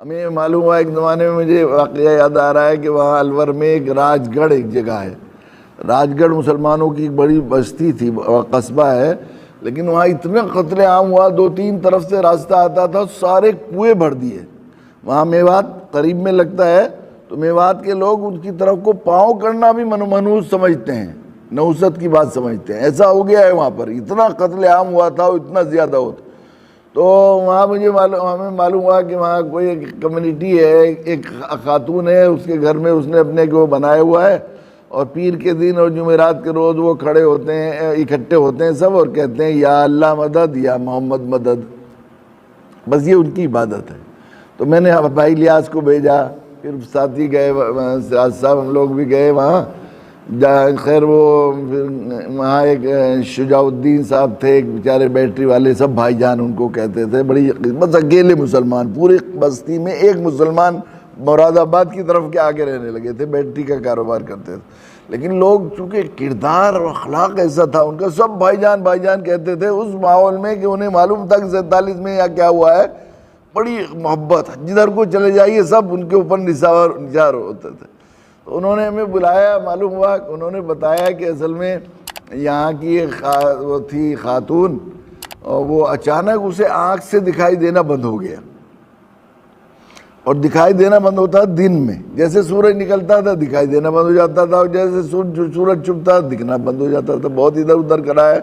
ہمیں معلوم ہوا ایک زمانے میں، مجھے واقعہ یاد آ رہا ہے کہ وہاں الور میں ایک راج گڑھ ایک جگہ ہے، راج گڑھ مسلمانوں کی ایک بڑی بستی تھی، قصبہ ہے، لیکن وہاں اتنا قتل عام ہوا، 2-3 طرف سے راستہ آتا تھا، سارے کنویں بھر دیے۔ وہاں میوات قریب میں لگتا ہے، تو میوات کے لوگ ان کی طرف کو پاؤں کرنا بھی منحوس سمجھتے ہیں، نحوست کی بات سمجھتے ہیں، ایسا ہو گیا ہے وہاں پر، اتنا قتل عام ہوا تھا، اتنا زیادہ ہوتا۔ تو وہاں ہمیں معلوم ہوا کہ وہاں کوئی ایک کمیونٹی ہے، ایک خاتون ہے، اس کے گھر میں اس نے اپنے کو بنایا ہوا ہے، اور پیر کے دن اور جمعرات کے روز وہ کھڑے ہوتے ہیں، اکٹھے ہوتے ہیں سب، اور کہتے ہیں یا اللہ مدد، یا محمد مدد، بس یہ ان کی عبادت ہے۔ تو میں نے بھائی الیاس کو بھیجا، پھر ساتھی گئے، صاحب ہم لوگ بھی گئے وہاں، خیر وہ وہاں ایک شجاع الدین صاحب تھے، ایک بیچارے بیٹری والے، سب بھائی جان ان کو کہتے تھے، بڑی بس اکیلے مسلمان پوری بستی میں، ایک مسلمان مراد آباد کی طرف کے آگے رہنے لگے تھے، بیٹری کا کاروبار کرتے تھے، لیکن لوگ چونکہ کردار اور اخلاق ایسا تھا ان کا، سب بھائی جان کہتے تھے اس ماحول میں، کہ انہیں معلوم تھا کہ 47 میں یا کیا ہوا ہے، بڑی محبت، جدھر کو چلے جائیے سب ان کے اوپر نثار ہوتے تھے۔ تو انہوں نے ہمیں بلایا، معلوم ہوا، انہوں نے بتایا کہ اصل میں یہاں کی وہ تھی خاتون، اور وہ اچانک اسے آنکھ سے دکھائی دینا بند ہو گیا، اور دکھائی دینا بند ہوتا دن میں، جیسے سورج نکلتا تھا دکھائی دینا بند ہو جاتا تھا، اور جیسے سورج چھپتا دکھنا بند ہو جاتا تھا، بہت ادھر ادھر کرا ہے۔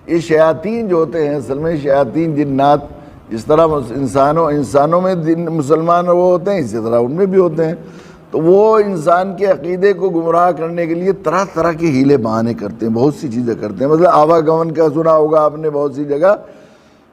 یہ شیاطین جو ہوتے ہیں، اصل میں شیاطین جنات، جس طرح انسانوں میں مسلمان وہ ہوتے ہیں، اسی طرح ان میں بھی ہوتے ہیں، تو وہ انسان کے عقیدے کو گمراہ کرنے کے لیے طرح طرح کے ہیلے بہانے کرتے ہیں، بہت سی چیزیں کرتے ہیں۔ مثلا آواگمن کا سنا ہوگا آپ نے بہت سی جگہ،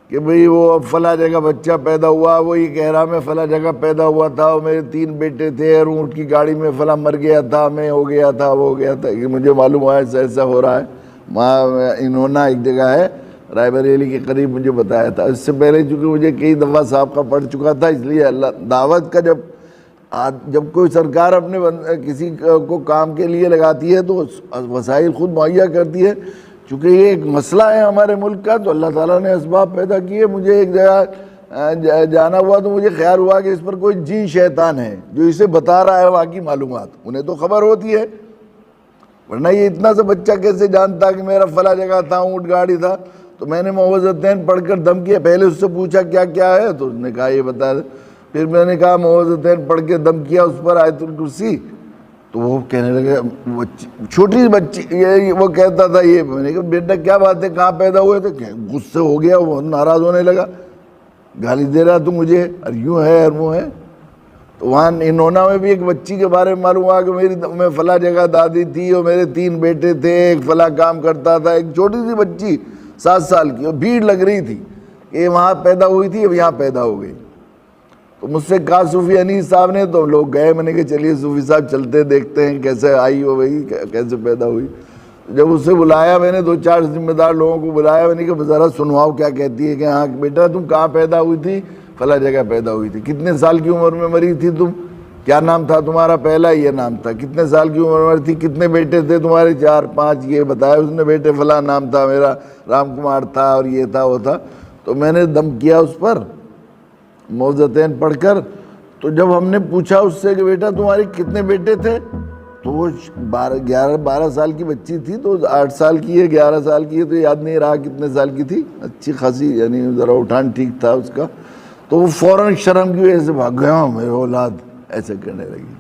کہ بھئی وہ فلاں جگہ بچہ پیدا ہوا، وہ یہ کہہ رہا میں فلاں جگہ پیدا ہوا تھا، اور میرے 3 بیٹے تھے، اور اونٹ کی گاڑی میں فلاں مر گیا تھا، میں ہو گیا تھا، وہ ہو گیا تھا، کہ مجھے معلوم ہوا ایسا ہو رہا ہے۔ وہاں انہونا ایک جگہ ہے رائے بریلی کے قریب، مجھے بتایا تھا، اس سے پہلے چونکہ مجھے کئی دفعہ سابقہ پڑ چکا تھا، اس لیے اللہ دعوت کا جب کوئی سرکار اپنے کسی کو کام کے لیے لگاتی ہے تو وسائل خود مہیا کرتی ہے، چونکہ یہ ایک مسئلہ ہے ہمارے ملک کا، تو اللہ تعالیٰ نے اسباب پیدا کیے۔ مجھے ایک جگہ جانا ہوا تو مجھے خیال ہوا کہ اس پر کوئی جن شیطان ہے جو اسے بتا رہا ہے وہاں کی معلومات، انہیں تو خبر ہوتی ہے، ورنہ یہ اتنا سا بچہ کیسے جانتا کہ میرا فلاں جگہ تھا، اونٹ گاڑی تھا۔ تو میں نے معوذتین پڑھ کر دم کیا، پہلے اس سے پوچھا کیا کیا ہے، تو اس نے کہا یہ بتا دے، پھر میں نے کہا معوذتین پڑھ کے دم کیا، اس پر آیت الکرسی، تو وہ کہنے لگے، چھوٹی بچی، وہ کہتا تھا یہ، میں نے کہا بیٹا کیا بات ہے، کہاں پیدا ہوئے تھے، غصے ہو گیا، وہ ناراض ہونے لگا، گالی دے رہا تو مجھے، اور یوں ہے اور وہ ہے۔ تو وہاں انہونا میں بھی ایک بچی کے بارے میں معلوم ہوا کہ میں فلاں جگہ دادی تھی، اور میرے 3 بیٹے تھے، ایک فلاں کام کرتا تھا، ایک چھوٹی سی بچی 7 سال کی، اور بھیڑ لگ رہی تھی کہ وہاں پیدا ہوئی تھی، اب یہاں پیدا ہو گئی۔ تو مجھ سے کہا صوفی انیس صاحب نے، تو لوگ گئے، میں نے کہا چلیے صوفی صاحب چلتے دیکھتے ہیں کیسے آئی ہو گئی، کیسے پیدا ہوئی۔ جب اسے بلایا میں نے، 2-4 ذمہ دار لوگوں کو بلایا، میں نے کہا ذرا سنواؤ کیا کہتی ہے، کہ ہاں بیٹا تم کہاں پیدا ہوئی تھی، فلاں جگہ پیدا ہوئی تھی، کتنے سال کی عمر میں مری تھی تم، کیا نام تھا تمہارا، پہلا یہ نام تھا، کتنے سال کی عمر میں تھی، کتنے بیٹے تھے تمہارے، 4-5، یہ بتایا اس نے، بیٹے فلاں نام تھا میرا، رام کمار تھا، اور یہ تھا وہ تھا۔ تو میں نے دم کیا اس پر معوذتین پڑھ کر۔ تو جب ہم نے پوچھا اس سے کہ بیٹا تمہارے کتنے بیٹے تھے، تو وہ 12 سال کی بچی تھی، تو 8 سال کی ہے، 11 سال کی ہے، تو یاد نہیں رہا کتنے سال کی تھی، اچھی خاصی، یعنی ذرا اٹھان ٹھیک تھا اس کا۔ تو وہ فوراً شرم کی وجہ سے بھاگ گیا، میرے اولاد ایسے کرنے لگی۔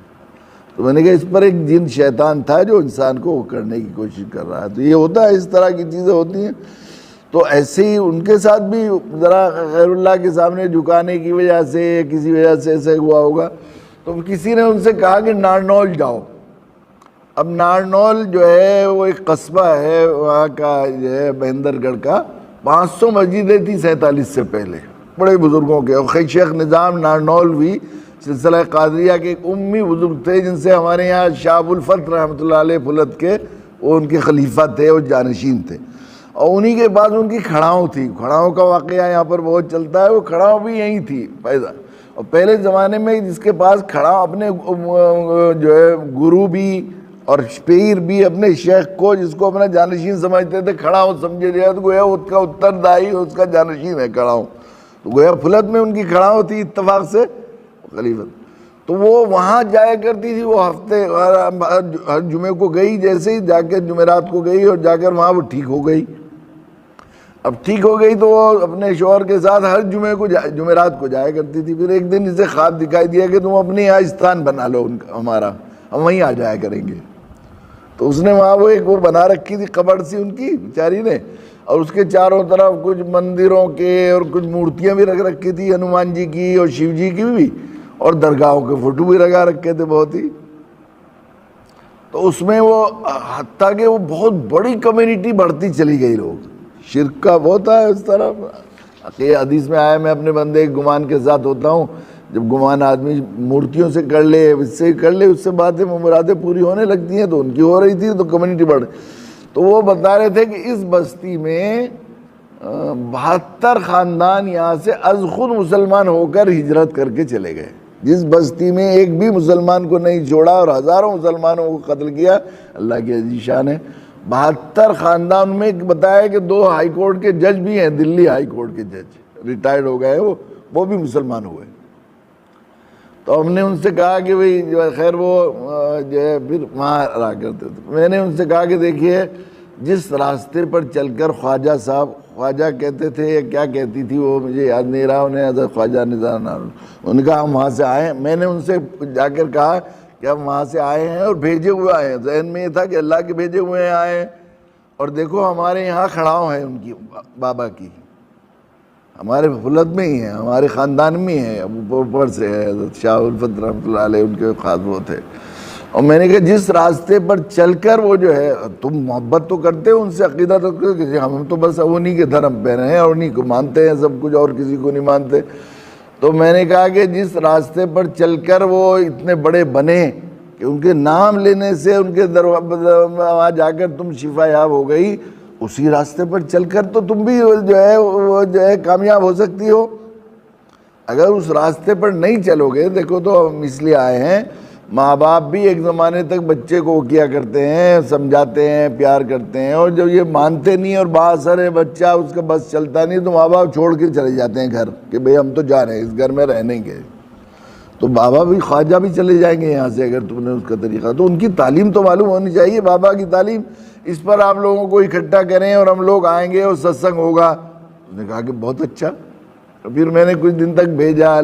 تو میں نے کہا اس پر ایک جن شیطان تھا جو انسان کو وہ کرنے کی کوشش کر رہا ہے۔ تو یہ ہوتا ہے، اس طرح کی چیزیں ہوتی ہیں۔ تو ایسے ہی ان کے ساتھ بھی ذرا غیر اللہ کے سامنے جھکانے کی وجہ سے، کسی وجہ سے ایسے ہوا ہوگا۔ تو کسی نے ان سے کہا کہ نارنول جاؤ۔ اب نارنول جو ہے وہ ایک قصبہ ہے وہاں کا، جو ہے مہندر گڑھ کا، 500 مسجدیں تھیں 47 سے پہلے، بڑے بزرگوں کے، اور شیخ نظام نارنول بھی سلسلہ قادریہ کے ایک امی بزرگ تھے، جن سے ہمارے یہاں شاہ ابو الفتح رحمۃ اللہ علیہ پھلت کے، وہ ان کے خلیفہ تھے، وہ جانشین تھے، اور انہی کے بعد ان کی کھڑاؤں تھی۔ کھڑاؤں کا واقعہ یہاں پر بہت چلتا ہے، وہ کھڑاؤں بھی یہیں تھی پیدا، اور پہلے زمانے میں جس کے پاس کھڑاؤں اپنے جو ہے گرو بھی اور پیر بھی اپنے شیخ کو، جس کو اپنا جانشین سمجھتے تھے، کھڑاؤں سمجھے جائے تو گویا اس کا اتردائی اس کا جانشین ہے کھڑاؤں۔ تو گویا پھلت میں ان کی کھڑاؤں تھی، اتفاق سے خلیفہ. تو وہ وہاں جایا کرتی تھی, وہ ہفتے ہر جمعے کو گئی, جیسے ہی جا کے جمعرات کو گئی اور جا کر وہاں وہ ٹھیک ہو گئی. اب ٹھیک ہو گئی تو وہ اپنے شوہر کے ساتھ ہر جمعرات کو جایا کرتی تھی. پھر ایک دن اسے خواب دکھائی دیا کہ تم اپنے یہاں استان بنا لو ہمارا, ہم وہیں آ جایا کریں گے. تو اس نے وہاں وہ بنا رکھی تھی قبر سی ان کی بیچاری نے, اور اس کے چاروں طرف کچھ مندروں کے اور کچھ مورتیاں بھی رکھ رکھی تھی, ہنومان جی کی اور شیو جی کی بھی, اور درگاہوں کے فوٹو بھی لگا رکھے تھے بہت ہی. تو اس میں وہ حتیٰ کہ وہ بہت بڑی کمیونٹی بڑھتی چلی گئی. لوگ شرک کا بہت ہے اس طرف. یہ حدیث میں آیا, میں اپنے بندے کے گمان کے ساتھ ہوتا ہوں. جب گمان آدمی مورتیوں سے کر لے, اس سے کر لے, اس سے باتیں مرادیں پوری ہونے لگتی ہیں. تو ان کی ہو رہی تھی تو کمیونٹی بڑھ. تو وہ بتا رہے تھے کہ اس بستی میں 72 خاندان یہاں سے از خود مسلمان ہو کر ہجرت کر کے چلے گئے. جس بستی میں ایک بھی مسلمان کو نہیں چھوڑا اور ہزاروں مسلمانوں کو قتل کیا, اللہ کی عزیز شان ہے. 72 خاندان میں بتایا کہ 2 ہائی کورٹ کے جج بھی ہیں, دلی ہائی کورٹ کے جج ریٹائرڈ ہو گئے, وہ بھی مسلمان ہوئے. تو ہم نے ان سے کہا کہ بھئی خیر وہ جو ہے پھر وہاں رہا کرتے تھے. میں نے ان سے کہا کہ دیکھیے, جس راستے پر چل کر خواجہ صاحب, خواجہ کہتے تھے, کیا کہتی تھی وہ مجھے یاد نہیں رہا, انہیں حضرت خواجہ نثار ان کا ہم وہاں سے آئے ہیں. میں نے ان سے جا کر کہا کہ ہم وہاں سے آئے ہیں اور بھیجے ہوئے آئے ہیں. ذہن میں یہ تھا کہ اللہ کے بھیجے ہوئے آئے ہیں, اور دیکھو ہمارے یہاں کھڑاؤں ہیں ان کی بابا کی, ہمارے فلت میں ہی ہیں, ہمارے خاندان میں ہی ہیں, اوپر سے ہے حضرت شاہ الفت رحمۃ اللہ علیہ, ان کے خاص وہ تھے. اور میں نے کہا جس راستے پر چل کر وہ جو ہے, تم محبت تو کرتے ہو ان سے, عقیدہ تو کرتے, ہم تو بس انہی کے دھرم پہ رہے ہیں اور انہی کو مانتے ہیں سب کچھ, اور کسی کو نہیں مانتے. تو میں نے کہا کہ جس راستے پر چل کر وہ اتنے بڑے بنے کہ ان کے نام لینے سے ان کے وہاں جا کر تم شفا یاب ہو گئی, اسی راستے پر چل کر تو تم بھی جو ہے کامیاب ہو سکتی ہو. اگر اس راستے پر نہیں چلو گے, دیکھو تو ہم اس لیے آئے ہیں, ماں باپ بھی ایک زمانے تک بچے کو کیا کرتے ہیں, سمجھاتے ہیں, پیار کرتے ہیں, اور جب یہ مانتے نہیں اور بااثر ہے بچہ, اس کا بس چلتا نہیں, تو ماں باپ چھوڑ کے چلے جاتے ہیں گھر کہ بھئی ہم تو جا رہے ہیں, اس گھر میں رہ نہیں گئے. تو بابا بھی, خواجہ بھی چلے جائیں گے یہاں سے اگر تم نے اس کا طریقہ. تو ان کی تعلیم تو معلوم ہونی چاہیے, بابا کی تعلیم. اس پر آپ لوگوں کو اکٹھا کریں اور ہم لوگ آئیں گے اور ستسنگ ہوگا. اس نے کہا کہ بہت اچھا. پھر میں نے کچھ دن تک بھیجا.